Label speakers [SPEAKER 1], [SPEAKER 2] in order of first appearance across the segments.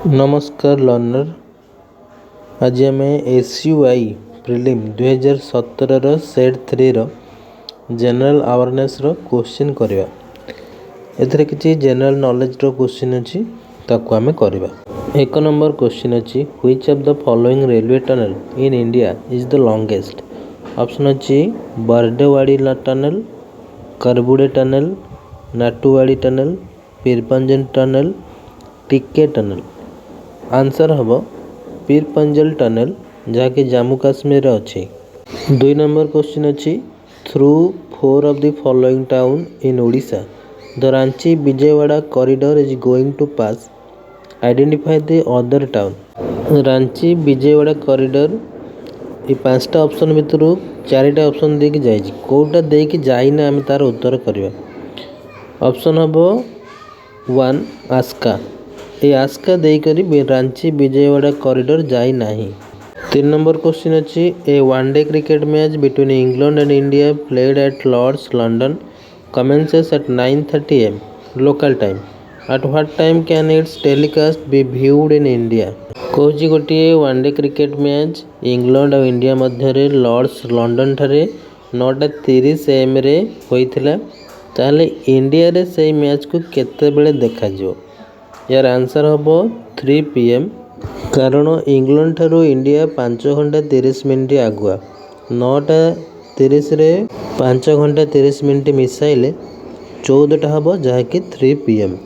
[SPEAKER 1] नमस्कार लर्नर। आज आम SUI prelim 2017 set 3 general awareness question करवा। एथरे किसी जनरल नॉलेज क्वेश्चन अच्छी ताकू आम करवा। एक नंबर क्वेश्चन अच्छी which of the following railway tunnel in India is the longest. Option अच्छी Berdewadi tunnel, Karbude tunnel, Nathuwadi tunnel, Pir Panjal tunnel, Tike tunnel. Answer हम पीरपंजल टनल जहाँकि जम्मू काश्मीर अच्छी। 2 नंबर क्वेश्चन अच्छी through 4 of the following town in Odisha the Ranchi Vijayawada corridor is going to pass. Identify the other town. Ranchi Vijayawada corridor ये 5टा option भितर 4टा option देकी जाइए, कोटा देकी जाइना आम तार उत्तर करवा। ऑप्शन हम 1 आस्का। ये आस्का देकर रांची विजयवाड़ा कॉरिडोर जाई नहीं। 3 नंबर क्वेश्चन अच्छी a one day cricket match between England and India played at Lord's London commences at 9:30 am local time. At what time can its telecast be viewed in India? कौची गोटे one day cricket match England और India मध्य Lord's London ठारे 9:30 am रे होइथिला। ताहले India रे से match को केते बेले देखा जिवो। यार आंसर हम 3 PM कारण इंग्लैंड ठारू इंडिया 5 घंटा 30 मिनिट आगुआ। 9:30 रे 5 घंटा 30 मिनिट मिसाइले 14टा हम जहाँकि 3 PM।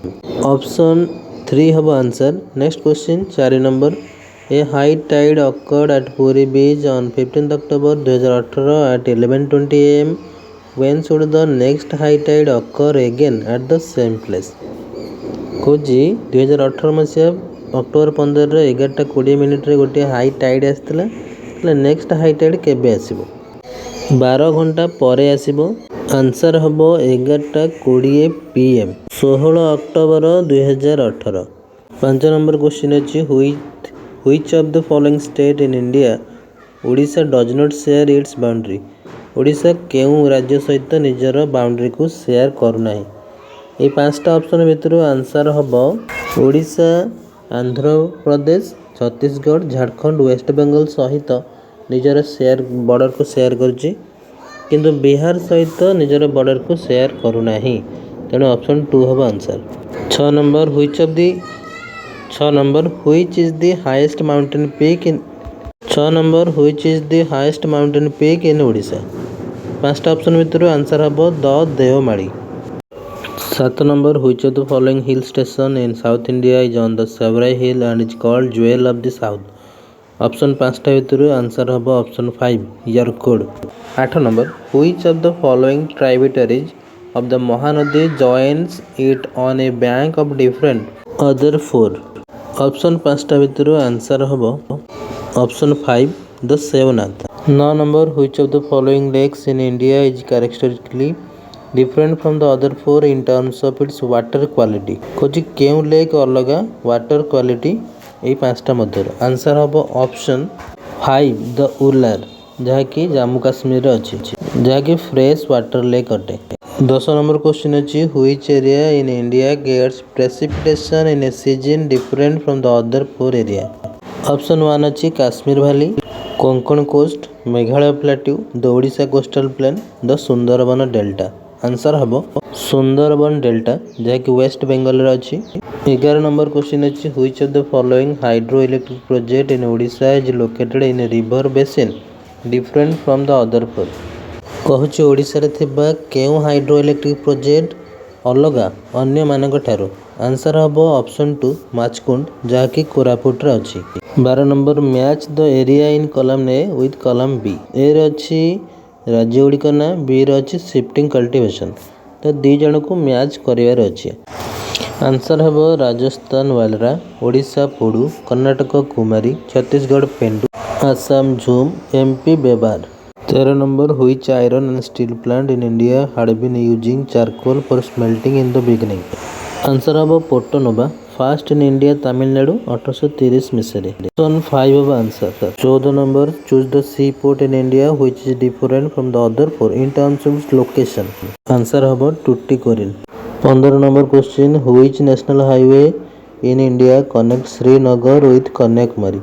[SPEAKER 1] ऑप्शन 3 हम answer. Next question 4 number a high tide occurred at Puri beach on 15 October 2018 at 11:20 am. When should the next high tide occur again at the same place? Cauchy 2018 मसीहा October 15 11:20 गोटे high Tide आसला। Next high Tide केबे आसीबो? 12 घंटा पर आसीबो। Answer हम 11:20 PM 16 October 2018। 5 number question अच्छी which of the following state in India Odisha does not share its boundary. Odisha केउं राज्य सहित निजर बाउंड्री को शेयर करूना। ये 5टा ऑप्शन भितर आंसर हम ओडिशा, आंध्र प्रदेश, छत्तीसगढ़, झारखंड, वेस्ट बेंगल सहित निजर शेयर बॉर्डर को शेयर करुच्ची, किंतु बिहार सहित निजर बॉर्डर को शेयर करूना। तेणु ऑप्शन 2 हम answer. 6 number which is the highest mountain peak in 6 number which is the highest mountain peak in Odisha. 5टा ऑप्शन भितर आंसर हम the Deomali. 7 number which of the following hill station in south India is on the Shevaroy hill and is called jewel of the south. Option 5टा भितर answer हम option 5 Yercaud. 8 number which of the following tributaries of the Mahanadi joins it on a bank of different other 4। Option 5टा भितर answer हम option 5 the Seonath. 9 number which of the following lakes in India is characteristically different from the other 4 in terms of its water quality. कौची केउं lake अलग water quality यही 5टा मध्य। Answer हम ऑप्शन 5 द उर्लार जहाँकि जम्मू काश्मीर अच्छी, जहाँकि फ्रेश वाटर लेक अटे। 10 नंबर क्वेश्चन अच्छी which area in India gets precipitation in a season different from the other 4 area. Option 1 अच्छी Kashmir valley, Konkan coast, Meghalaya plateau, the Odisha coastal plain, the Sundarban delta. Answer हम Sundarban delta जहाँकि वेस्ट बेंगल अच्छी। 11 number question अच्छी which of the following hydro electric project in Odisha is located in river basin different from the other 4। कहूँ ओडिशा रे थिबा केउं hydro electric project अलग अन्य मानक ठारू। आंसर हम ऑप्शन 2 माचकुंड जहाँकि कोरापुट रे अच्छी। 12 number match the area in column A with column B. A रे अच्छी राज्य गुड़िक ना, बी रे अच्छी शिफ्टिंग कल्टिवेशन। तो 2 जन को मैच करार अच्छे। आंसर हम राजस्थान वालरा, ओडिशा पुडू, कर्नाटक कुमारी, छत्तीसगढ़ पेंडू, Assam jhum, MP Bewar. 13 number which iron and steel plant in India had been using charcoal for smelting in the beginning. Answer हम Porto Novo first in India Tamil Nadu 1830 मिसरे। Option 5 of answer. 14 number choose the sea port in India which is different from the other 4 in terms of location. Answer हम Tuticorin. 15 number question which national highway in India connects Srinagar with Kanyakumari?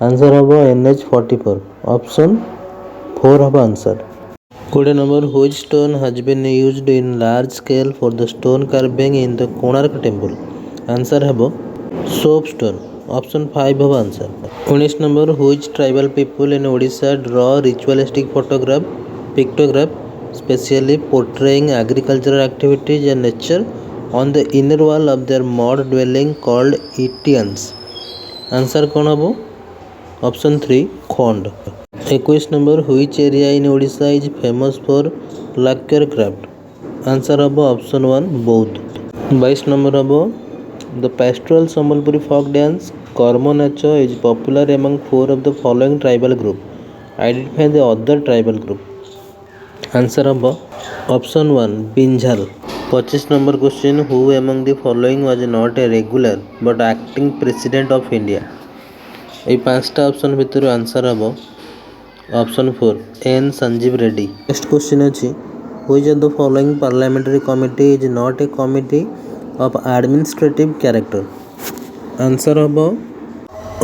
[SPEAKER 1] Answer habo NH44. Option 4 haba answer. Question number, which stone has been used in large scale for the stone carving in the Konark temple? Answer habo soapstone. Option 5 haba answer. 19 number, which tribal people in Odisha draw ritualistic pictograph specially portraying agricultural activities and nature on the inner wall of their mud dwelling called Itians? Answer कौन हबो? Option 3 Khond. 21 number, which area in Odisha is famous for lacquer craft? Answer habo option 1 Baudh. 22 number habo, the pastoral Sambalpuri folk dance Karma Nacha is popular among 4 of the following tribal group. Identify the other tribal group. Answer haba option 1 Binjal. 25 number question, who among the following was not a regular but acting president of India? এই পাঁচটা option ভিতରୁ answer হব option 4 N Sanjiva Reddy. Next question अछि, which of the following parliamentary committee is not a committee of administrative character? Answer हब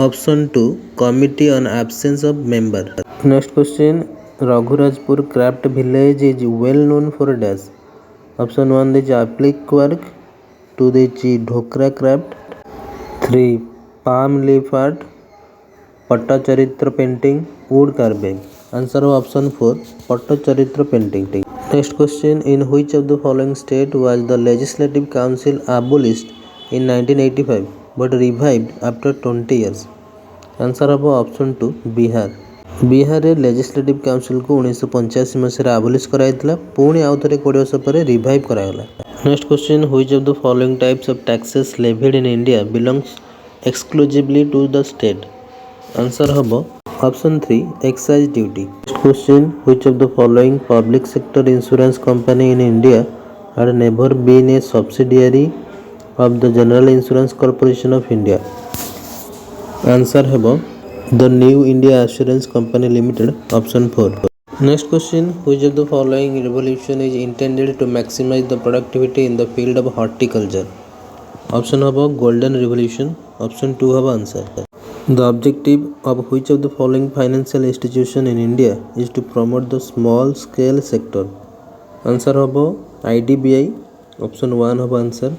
[SPEAKER 1] option 2 committee on absence of member. Next question, Raghurajpur craft village is well known for dash? Option 1 this applique work, 2 this Dhokra craft, 3 palm leaf art, Pattachitra painting, wood carving. Answer option 4 Pattachitra painting. Next question, in which of the following state was the legislative council abolished in 1985 but revived after 20 years? Answer हम option 2 Bihar. Bihar रे legislative council को 1985 मसीह आबोलिश कराइतला, पुणी आउ थरे 20 वर्ष पर revive करागला. Next question, which of the following types of taxes levied in India belongs exclusively to the state? Answer हम option 3 excise duty. Next question, which of the following public sector insurance company in India had never been a subsidiary of the general insurance corporation of India? Answer है the New India Assurance Company Limited. Option 4. Next question, which of the following revolution is intended to maximise the productivity in the field of horticulture? Option हम golden revolution. Option 2 हम answer. The objective of which of the following financial institution in India is to promote the small scale sector? Answer habo IDBI. Option 1 habo answer.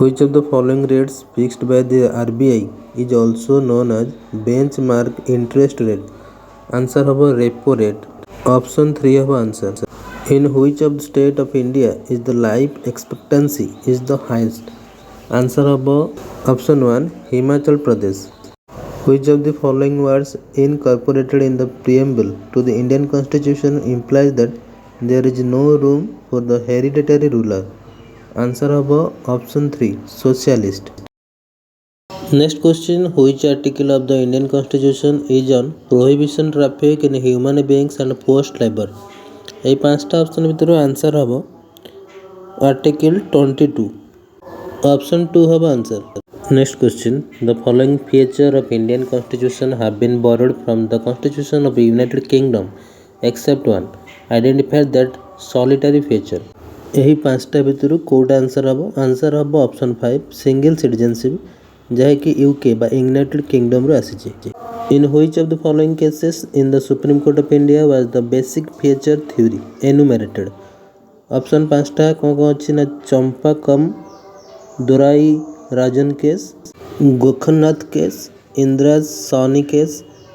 [SPEAKER 1] Which of the following rates fixed by the RBI is also known as benchmark interest rate? Answer habo repo rate. Option 3 habo answer. In which of the state of India is the life expectancy is the highest? Answer habo option 1 Himachal Pradesh. Which of the following words incorporated in the preamble to the Indian Constitution implies that there is no room for the hereditary ruler? Answer habo option 3 socialist. Next question, which article of the Indian Constitution is on prohibition traffic in human beings and forced labor? এই পাঁচটা option ভিতରୁ answer হব article 22. Option 2 হব answer. Next question, the following feature of Indian Constitution have been borrowed from the Constitution of United Kingdom except one. Identify that solitary feature. ଏହି ପାଞ୍ଚଟା ଭିତରୁ କୋଉଟା answer ହବ? आंसर ହବ ऑप्शन 5 सिंगल सिटीजनशिप, ଯାହାକି UK ବା United କିଙ୍ଗଡମ୍ରୁ ଆସିଛି. In which of the following cases in the Supreme Court of India was the basic feature theory enumerated? Option ପାଞ୍ଚଟା କ'ଣ କ'ଣ ଅଛି ନା Champakam, Dorai Rajan case, Golaknath case, Indra Sawhney case,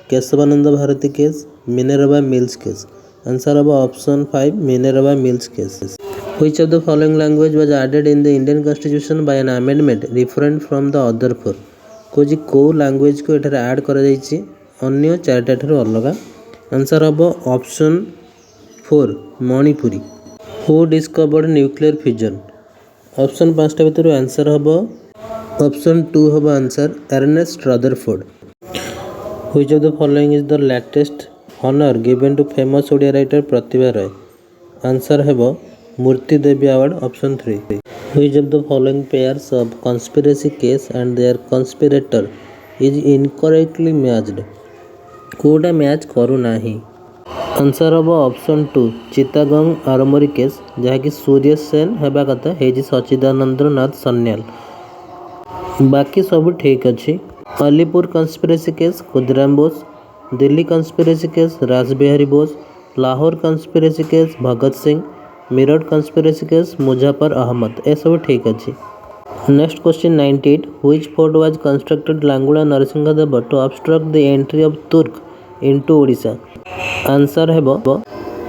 [SPEAKER 1] Kesavananda Bharati case, Minerva Mills case. Answer अब option 5 Minerva Mills case. Which of the following language was added in the Indian Constitution by an amendment different from the other four? कोजी को language को एठारे add करा जायछि अन्य चारटा ठाରୁ अलगा. Answer अब option 4 Manipuri. Who discovered nuclear fusion? Option 5टा भितर आंसर हबो ऑप्शन 2 हबो answer Ernest Rutherford. Which of the following is the latest honor given to famous Odia writer Pratibha Ray? Answer हेबो Murti Devi award. Option 3. Which of the following pairs of conspiracy case and their conspirator is incorrectly matched? कोटा match करू नाही. Answer हम option 2 चितागंग Armori case, जहाँकि सूर्य सेन हेबा कथा hazy सच्चिदानंद नाथ सन्याल. बाकी सब ठीक अच्छी। Alipur conspiracy case Khudiram Bose, Delhi conspiracy case Rashbehari Bose, Lahore conspiracy case Bhagat Singh, Meerut conspiracy case Muzaffar Ahmad, ए सब ठीक अच्छी। Next question 98, which fort was constructed Langula Narasimhadeva to obstruct the entry of Turk into Odisha? Answer है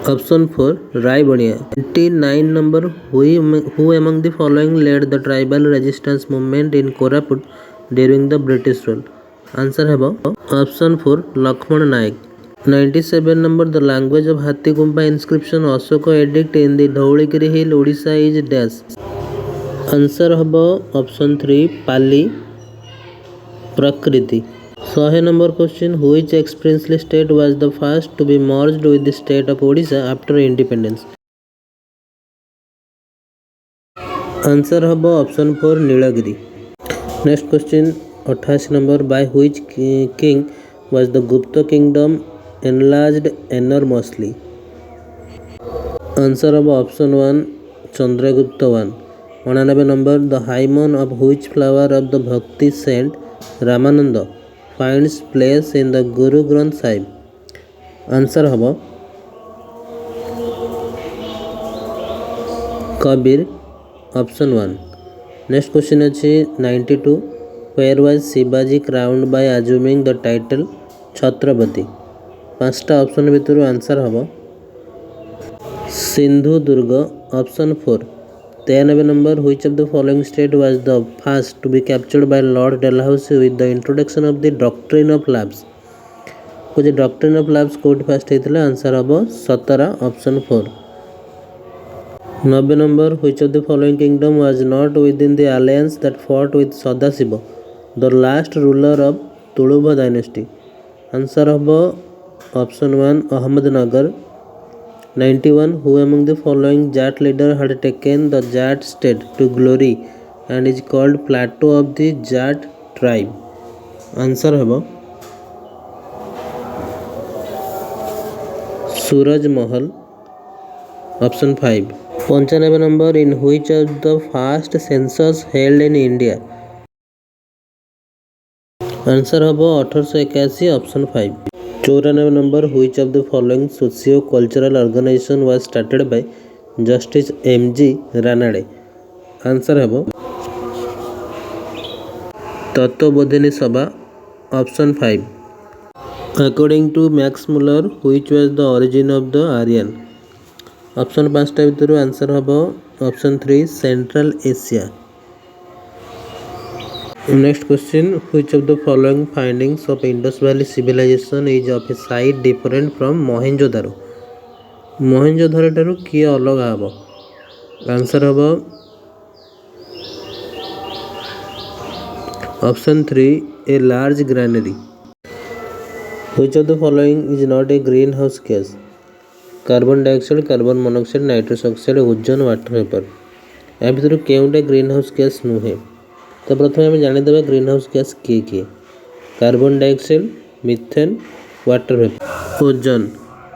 [SPEAKER 1] option 4 Raibania. 99 number, who among the following led the tribal resistance movement in Koraput during the British rule? Answer है option 4 Lakshman Nayak. 97 number, the language of Hathigumpha inscription Ashoka edict in the Dhauligiri hill Odisha is dash? Answer हम option 3 Pali Prakrit. 100 number question, which ex princely state was the first to be merged with the state of Odisha after independence? Answer हम option 4 Nilgiri. Next question 88 number, by which king was the Gupta kingdom enlarged enormously? Answer हम option 1 Chandragupta 1। 99 number, the hymn of which follower of the Bhakti saint Ramanand finds place in the Guru Granth Sahib? Answer हम Kabir option 1। Next question अच्छी 92, where was Shivaji crowned by assuming the title Chhatrapati? 5टा option भितर answer हम Sindhudurg option 4। 93 number, which of the following state was the first to be captured by Lord Dalhousie with the introduction of the doctrine of lapse? कुछ doctrine of lapse कोड first होता? Answer हम 17 option 4। 90 number, which of the following kingdom was not within the alliance that fought with Sadashiv the last ruler of Tuluva dynasty? Answer हम option 1 Ahmednagar. 91, who among the following Jat leader had taken the Jat state to glory and is called plateau of the Jat tribe? Answer है Suraj Mahal option 5। 95 number, in which of the first census held in India? Answer हम 1881 option 5। 94 number, which of the following socio cultural organisation was started by justice M G. Ranade? Answer है Tattvabodhini Sabha option 5। According to Max Muller, which was the origin of the Aryan? Option 5टा भितर answer हम option 3 Central Asia. Next question, which of the following findings of Indus Valley Civilisation is of a side different from Mohenjodaro? Mohenjodaro ठारू किए अलग हम? Answer हम option 3 a large granary. Which of the following is not a green house gas? Carbon dioxide, carbon monoxide, nitrous oxide, ozone, water vapour, या भितर केउटा green house gas नुहे? तो प्रथम आम जानीदे ग्रीन हाउस गैस किए किए? Carbon dioxide, methane, water vapour, ozone.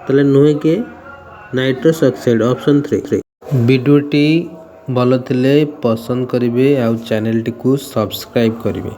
[SPEAKER 1] ताले नुहे किए? Nitrous oxide option 3। वीडियोटी भल थिले पसंद करेंगे आउ चैनल टी को सब्सक्राइब करेंगे।